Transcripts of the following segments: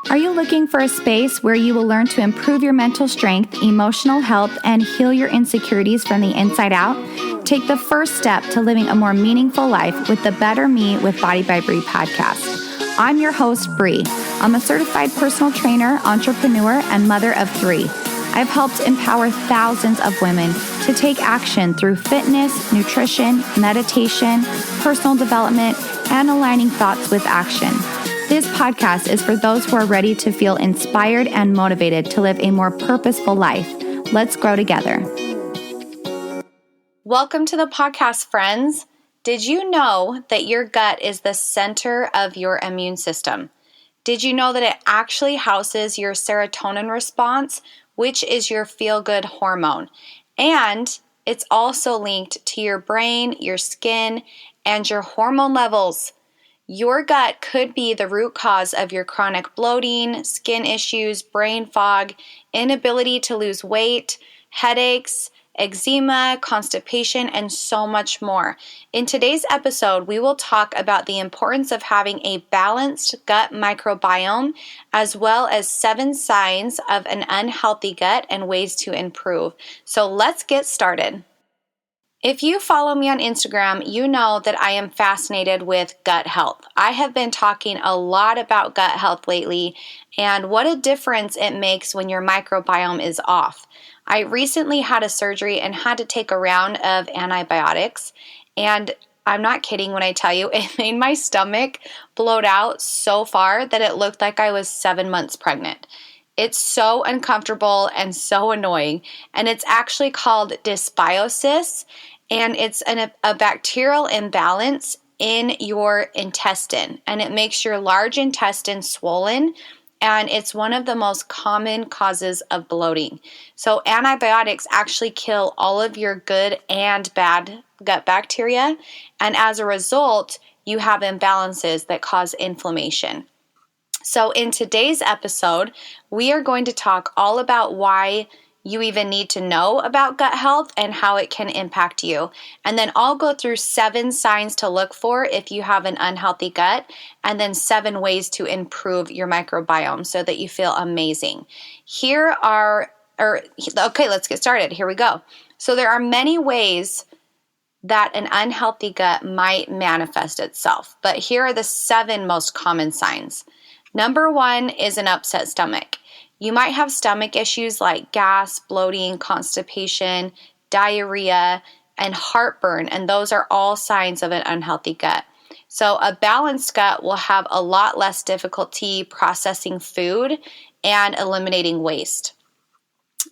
Are you looking for a space where you will learn to improve your mental strength, emotional health, and heal your insecurities from the inside out? Take the first step to living a more meaningful life with the Better Me with Body by Bree podcast. I'm your host, Bree. I'm a certified personal trainer, entrepreneur, and mother of 3. I've helped empower thousands of women to take action through fitness, nutrition, meditation, personal development, and aligning thoughts with action. This podcast is for those who are ready to feel inspired and motivated to live a more purposeful life. Let's grow together. Welcome to the podcast, friends. Did you know that your gut is the center of your immune system? Did you know that it actually houses your serotonin response, which is your feel-good hormone? And it's also linked to your brain, your skin, and your hormone levels. Your gut could be the root cause of your chronic bloating, skin issues, brain fog, inability to lose weight, headaches, eczema, constipation, and so much more. In today's episode, we will talk about the importance of having a balanced gut microbiome, as well as 7 signs of an unhealthy gut and ways to improve. So let's get started. If you follow me on Instagram, you know that I am fascinated with gut health. I have been talking a lot about gut health lately and what a difference it makes when your microbiome is off. I recently had a surgery and had to take a round of antibiotics, and I'm not kidding when I tell you it made my stomach bloat out so far that it looked like I was 7 months pregnant. It's so uncomfortable and so annoying, and it's actually called dysbiosis, and it's a bacterial imbalance in your intestine, and it makes your large intestine swollen, and it's one of the most common causes of bloating. So antibiotics actually kill all of your good and bad gut bacteria, and as a result, you have imbalances that cause inflammation. So in today's episode, we are going to talk all about why you even need to know about gut health and how it can impact you. And then I'll go through 7 signs to look for if you have an unhealthy gut, and then 7 ways to improve your microbiome so that you feel amazing. Let's get started. Here we go. So there are many ways that an unhealthy gut might manifest itself, but here are the 7 most common signs. Number 1 is an upset stomach. You might have stomach issues like gas, bloating, constipation, diarrhea, and heartburn, and those are all signs of an unhealthy gut. So a balanced gut will have a lot less difficulty processing food and eliminating waste.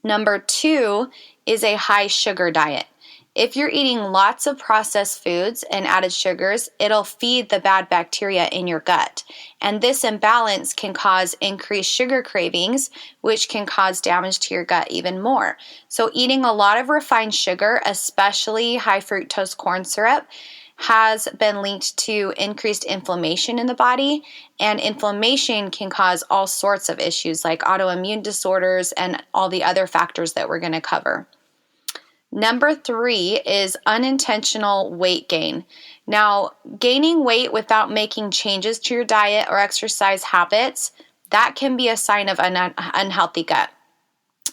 Number 2 is a high sugar diet. If you're eating lots of processed foods and added sugars, it'll feed the bad bacteria in your gut. And this imbalance can cause increased sugar cravings, which can cause damage to your gut even more. So eating a lot of refined sugar, especially high fructose corn syrup, has been linked to increased inflammation in the body, and inflammation can cause all sorts of issues like autoimmune disorders and all the other factors that we're going to cover. Number 3 is unintentional weight gain. Now, gaining weight without making changes to your diet or exercise habits, that can be a sign of an unhealthy gut.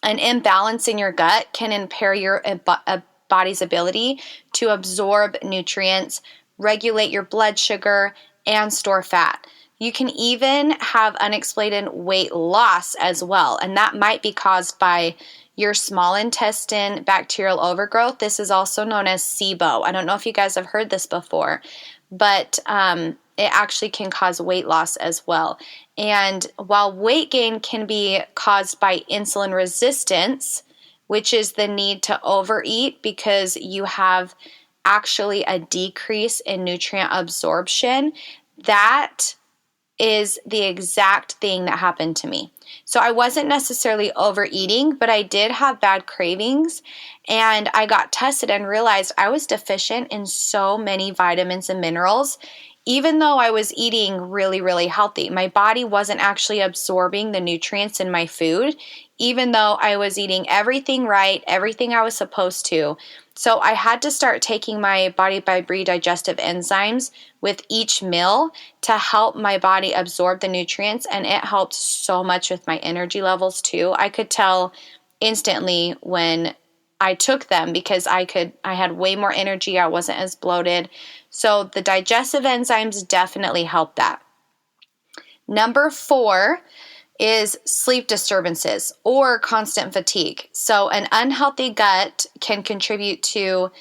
An imbalance in your gut can impair your body's ability to absorb nutrients, regulate your blood sugar, and store fat. You can even have unexplained weight loss as well, and that might be caused by your small intestine bacterial overgrowth. This is also known as SIBO. I don't know if you guys have heard this before, but it actually can cause weight loss as well. And while weight gain can be caused by insulin resistance, which is the need to overeat because you have actually a decrease in nutrient absorption, that is the exact thing that happened to me. So I wasn't necessarily overeating, but I did have bad cravings, and I got tested and realized I was deficient in so many vitamins and minerals, even though I was eating really, really healthy, my body wasn't actually absorbing the nutrients in my food, even though I was eating everything right, everything I was supposed to. So I had to start taking my Body by Bree digestive enzymes with each meal to help my body absorb the nutrients, and it helped so much with my energy levels too. I could tell instantly when I took them because I had way more energy, I wasn't as bloated. So the digestive enzymes definitely help that. Number 4 is sleep disturbances or constant fatigue. So an unhealthy gut can contribute to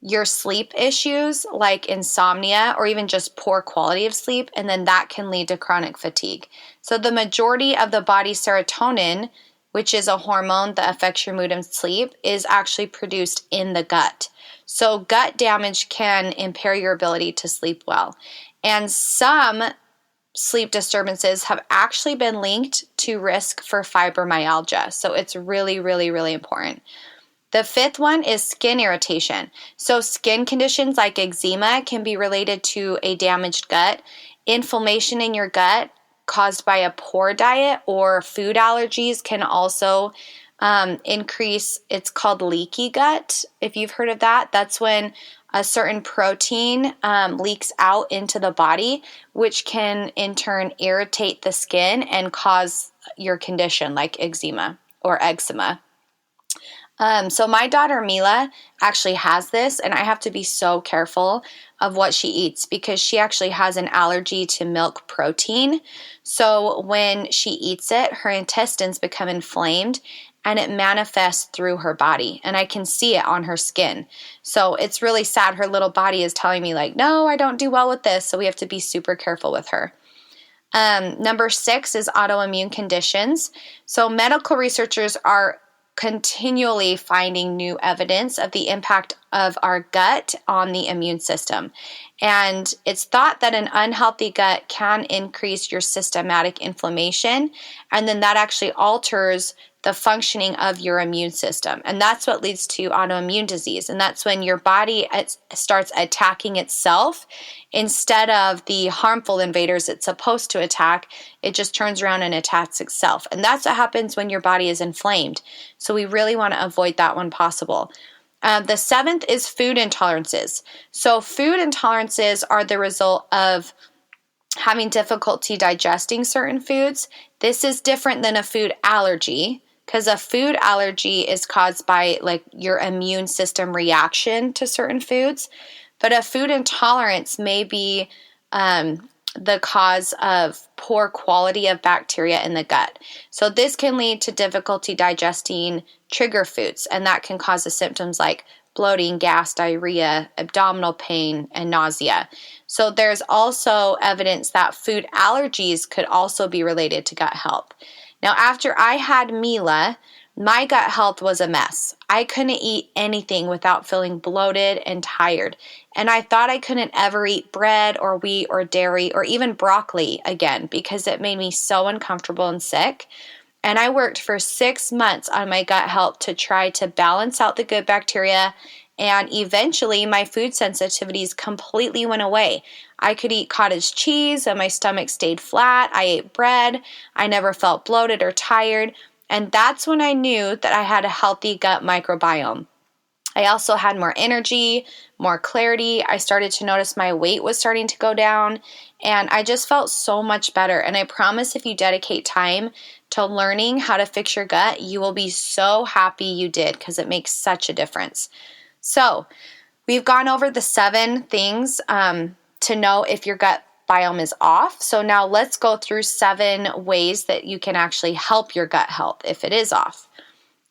your sleep issues like insomnia or even just poor quality of sleep, and then that can lead to chronic fatigue. So the majority of the body's serotonin, which is a hormone that affects your mood and sleep, is actually produced in the gut. So gut damage can impair your ability to sleep well. And some sleep disturbances have actually been linked to risk for fibromyalgia. So it's really, really, really important. The 5th one is skin irritation. So skin conditions like eczema can be related to a damaged gut. Inflammation in your gut caused by a poor diet or food allergies can also increase. It's called leaky gut, if you've heard of that. That's when a certain protein leaks out into the body, which can in turn irritate the skin and cause your condition like eczema or eczema. So my daughter Mila actually has this, and I have to be so careful of what she eats because she actually has an allergy to milk protein. So when she eats it, her intestines become inflamed and it manifests through her body, and I can see it on her skin. So it's really sad. Her little body is telling me like, no, I don't do well with this. So we have to be super careful with her. Number 6 is autoimmune conditions. So medical researchers are continually finding new evidence of the impact of our gut on the immune system. And it's thought that an unhealthy gut can increase your systematic inflammation, and then that actually alters the functioning of your immune system. And that's what leads to autoimmune disease. And that's when your body starts attacking itself instead of the harmful invaders it's supposed to attack. It just turns around and attacks itself. And that's what happens when your body is inflamed. So we really want to avoid that when possible. The 7th is food intolerances. So food intolerances are the result of having difficulty digesting certain foods. This is different than a food allergy, because a food allergy is caused by like your immune system reaction to certain foods. But a food intolerance may be the cause of poor quality of bacteria in the gut. So this can lead to difficulty digesting trigger foods, and that can cause the symptoms like bloating, gas, diarrhea, abdominal pain, and nausea. So there's also evidence that food allergies could also be related to gut health. Now, after I had Mila, my gut health was a mess. I couldn't eat anything without feeling bloated and tired. And I thought I couldn't ever eat bread or wheat or dairy or even broccoli again because it made me so uncomfortable and sick. And I worked for 6 months on my gut health to try to balance out the good bacteria. And eventually my food sensitivities completely went away. I could eat cottage cheese and my stomach stayed flat. I ate bread. I never felt bloated or tired. And that's when I knew that I had a healthy gut microbiome. I also had more energy, more clarity. I started to notice my weight was starting to go down, and I just felt so much better. And I promise if you dedicate time to learning how to fix your gut, you will be so happy you did because it makes such a difference. So we've gone over the 7 things to know if your gut biome is off. So now let's go through 7 ways that you can actually help your gut health if it is off.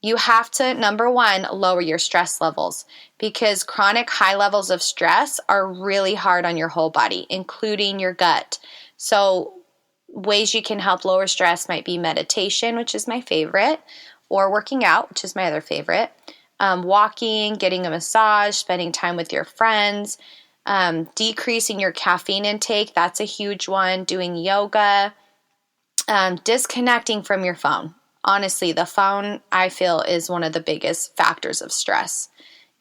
You have to, number 1, lower your stress levels because chronic high levels of stress are really hard on your whole body, including your gut. So ways you can help lower stress might be meditation, which is my favorite, or working out, which is my other favorite, walking, getting a massage, spending time with your friends, decreasing your caffeine intake. That's a huge one. Doing yoga, disconnecting from your phone. Honestly, the phone, I feel, is one of the biggest factors of stress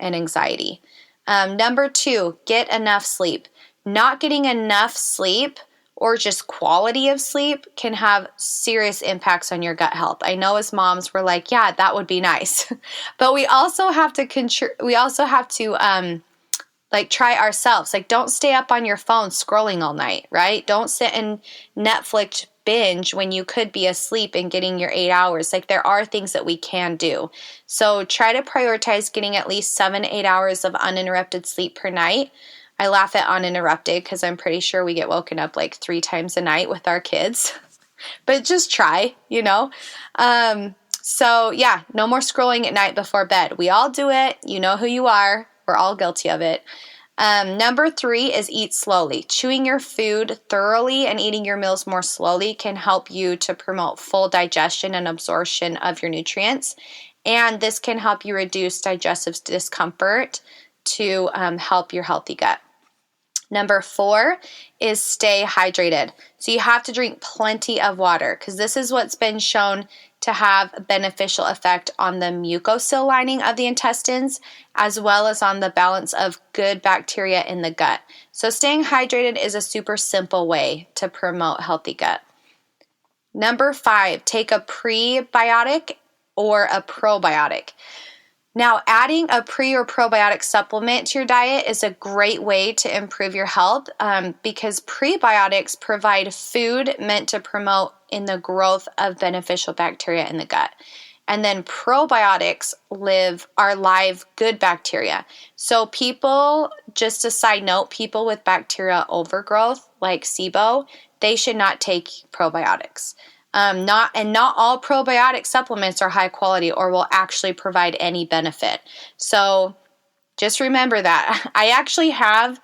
and anxiety. Number 2, get enough sleep. not getting enough sleep or just quality of sleep can have serious impacts on your gut health. I know as moms we're like, yeah, that would be nice. But we also have to like try ourselves. Like, don't stay up on your phone scrolling all night, right? Don't sit and Netflix binge when you could be asleep and getting your 8 hours. Like, there are things that we can do. So try to prioritize getting at least 7 to 8 hours of uninterrupted sleep per night. I laugh at uninterrupted because I'm pretty sure we get woken up like 3 times a night with our kids. But just try, you know. So yeah, no more scrolling at night before bed. We all do it. You know who you are. We're all guilty of it. Number 3 is eat slowly. Chewing your food thoroughly and eating your meals more slowly can help you to promote full digestion and absorption of your nutrients. And this can help you reduce digestive discomfort to help your healthy gut. Number 4 is stay hydrated. So you have to drink plenty of water because this is what's been shown to have a beneficial effect on the mucosal lining of the intestines, as well as on the balance of good bacteria in the gut. So staying hydrated is a super simple way to promote healthy gut. Number 5, take a prebiotic or a probiotic. Now, adding a pre or probiotic supplement to your diet is a great way to improve your health because prebiotics provide food meant to promote in the growth of beneficial bacteria in the gut. And then probiotics are live good bacteria. So people, just a side note, people with bacteria overgrowth like SIBO, they should not take probiotics. Not all probiotic supplements are high quality or will actually provide any benefit. So just remember that. I actually have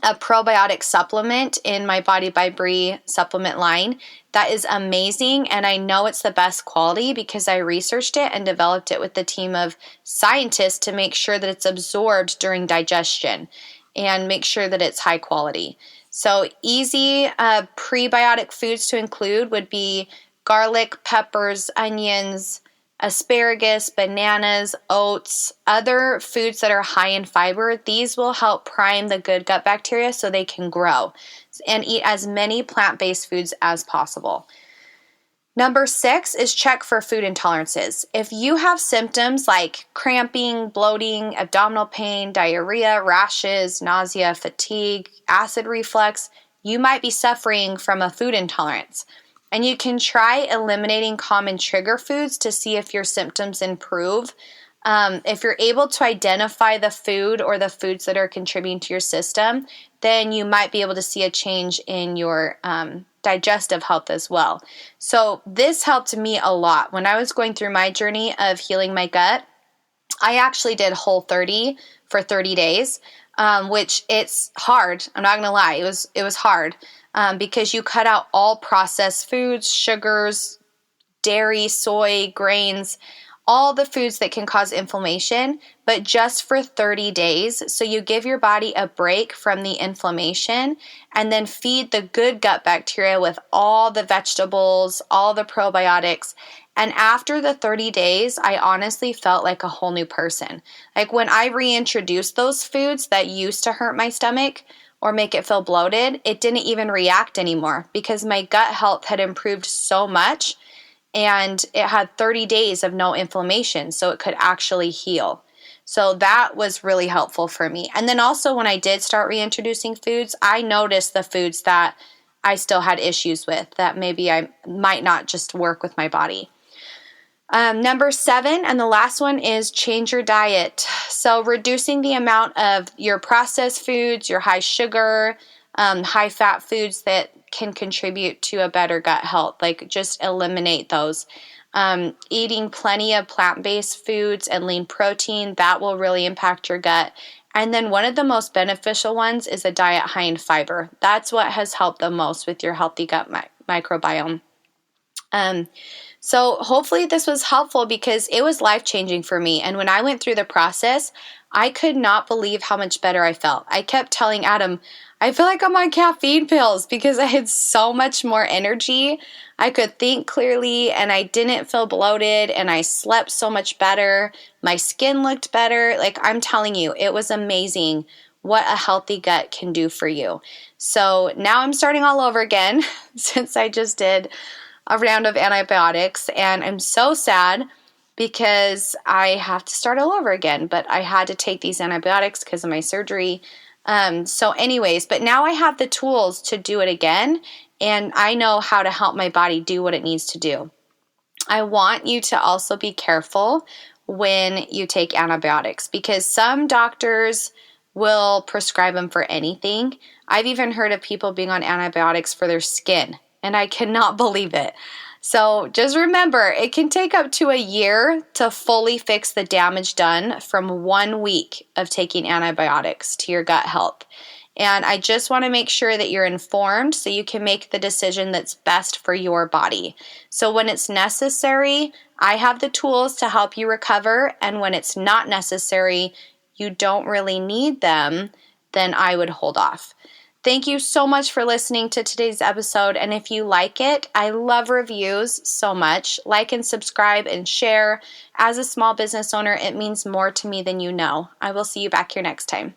a probiotic supplement in my Body by Bree supplement line that is amazing, and I know it's the best quality because I researched it and developed it with the team of scientists to make sure that it's absorbed during digestion and make sure that it's high quality. So easy prebiotic foods to include would be garlic, peppers, onions, asparagus, bananas, oats, other foods that are high in fiber. These will help prime the good gut bacteria so they can grow. And eat as many plant-based foods as possible. Number 6 is check for food intolerances. If you have symptoms like cramping, bloating, abdominal pain, diarrhea, rashes, nausea, fatigue, acid reflux, you might be suffering from a food intolerance. And you can try eliminating common trigger foods to see if your symptoms improve. If you're able to identify the food or the foods that are contributing to your system, then you might be able to see a change in your digestive health as well. So this helped me a lot. When I was going through my journey of healing my gut, I actually did Whole30 for 30 days, which it's hard. I'm not going to lie. It was hard because you cut out all processed foods, sugars, dairy, soy, grains, all the foods that can cause inflammation, but just for 30 days. So you give your body a break from the inflammation and then feed the good gut bacteria with all the vegetables, all the probiotics. And after the 30 days, I honestly felt like a whole new person. Like when I reintroduced those foods that used to hurt my stomach or make it feel bloated, it didn't even react anymore because my gut health had improved so much. And it had 30 days of no inflammation, so it could actually heal. So that was really helpful for me. And then also when I did start reintroducing foods, I noticed the foods that I still had issues with that maybe I might not just work with my body. Number 7, and the last one is change your diet. So reducing the amount of your processed foods, your high sugar, high fat foods that can contribute to a better gut health. Like just eliminate those. Eating plenty of plant-based foods and lean protein, that will really impact your gut. And then one of the most beneficial ones is a diet high in fiber. That's what has helped the most with your healthy gut microbiome. So hopefully this was helpful because it was life-changing for me. And when I went through the process, I could not believe how much better I felt. I kept telling Adam, I feel like I'm on caffeine pills because I had so much more energy. I could think clearly and I didn't feel bloated and I slept so much better. My skin looked better. Like I'm telling you, it was amazing what a healthy gut can do for you. So now I'm starting all over again since I just did a round of antibiotics, and I'm so sad because I have to start all over again, but I had to take these antibiotics because of my surgery. So anyways, but now I have the tools to do it again, and I know how to help my body do what it needs to do. I want you to also be careful when you take antibiotics because some doctors will prescribe them for anything. I've even heard of people being on antibiotics for their skin, and I cannot believe it. So just remember, it can take up to a year to fully fix the damage done from 1 week of taking antibiotics to your gut health. And I just want to make sure that you're informed so you can make the decision that's best for your body. So when it's necessary, I have the tools to help you recover. And when it's not necessary, you don't really need them, then I would hold off. Thank you so much for listening to today's episode. And if you like it, I love reviews so much. Like and subscribe and share. As a small business owner, it means more to me than you know. I will see you back here next time.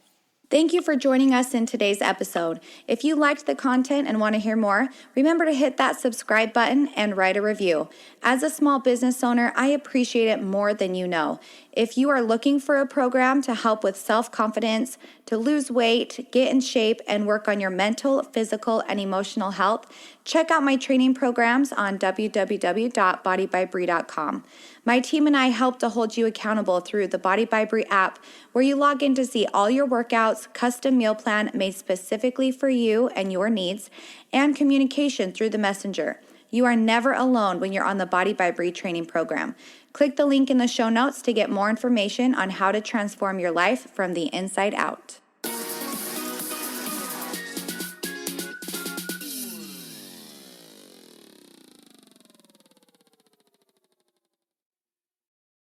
Thank you for joining us in today's episode. If you liked the content and want to hear more, remember to hit that subscribe button and write a review. As a small business owner, I appreciate it more than you know. If you are looking for a program to help with self-confidence, to lose weight, get in shape, and work on your mental, physical, and emotional health, check out my training programs on www.bodybybree.com. My team and I help to hold you accountable through the Body by Bree app, where you log in to see all your workouts, custom meal plan made specifically for you and your needs, and communication through the messenger. You are never alone when you're on the Body by Bree training program. Click the link in the show notes to get more information on how to transform your life from the inside out.